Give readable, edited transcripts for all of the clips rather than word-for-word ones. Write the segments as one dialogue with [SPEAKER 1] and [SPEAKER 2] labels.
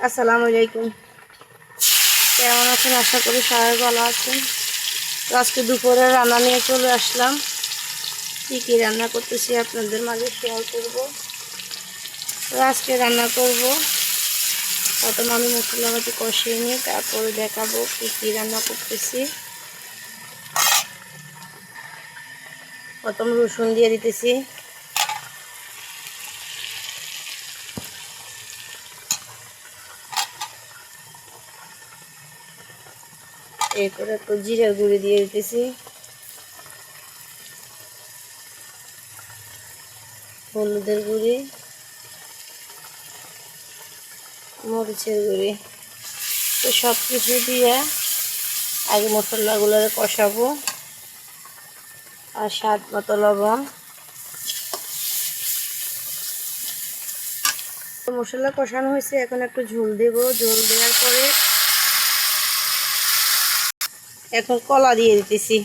[SPEAKER 1] আসসালামু আলাইকুম। কেমন আছেন? আশা করি সবাই ভালো আছেন। তো আজকে দুপুরে রান্না নিয়ে চলে আসলাম। কী কী রান্না করতেছি আপনাদের মাঝে শেয়ার করব। তো আজকে রান্না করব, প্রথম আমি মশলাপাতি কষিয়ে নিয়ে তারপরে দেখাবো কী কী রান্না করতেছি। প্রথম রসুন দিয়ে দিতেছি, এরপরে একটু জিরার গুঁড়ি দিয়ে দিতেছি, হলুদের গুঁড়ি, মরিচের গুঁড়ি। তো সব কিছু দিয়ে আগে মশলাগুলো কষাবো। আর স্বাদ মতো লবণ। মশলা কষানো হয়েছে, এখন একটু ঝোল দেব। ঝোল দেওয়ার পরে এখন কলা দিয়ে দিতেছি।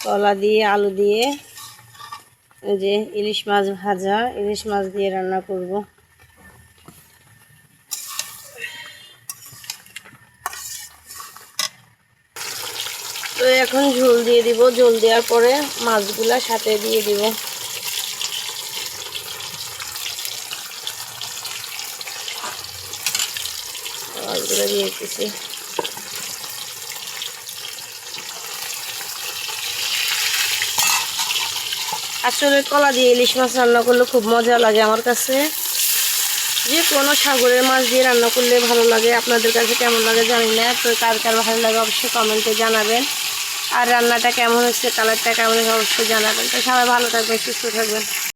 [SPEAKER 1] কলা দিয়ে আলু দিয়ে যে ইলিশ মাছ ভাজা, ইলিশ মাছ দিয়ে রান্না করব। তো এখন ঝোল দিয়ে দিব। ঝোল দেওয়ার পরে মাছগুলা সাথে দিয়ে দিব। মাছগুলো দিয়ে দিতেছি। আসলে কলা দিয়ে ইলিশ মাছ রান্না করলে খুব মজা লাগে আমার কাছে। যে কোনো সাগরের মাছ দিয়ে রান্না করলে ভালো লাগে। আপনাদের কাছে কেমন লাগে জানি না। তো কার কার ভালো লাগে অবশ্যই কমেন্টে জানাবেন। আর রান্নাটা কেমন হচ্ছে, কালারটা কেমন হচ্ছে অবশ্যই জানাবেন। তো সবাই ভালো থাকবেন, সুস্থ থাকবেন।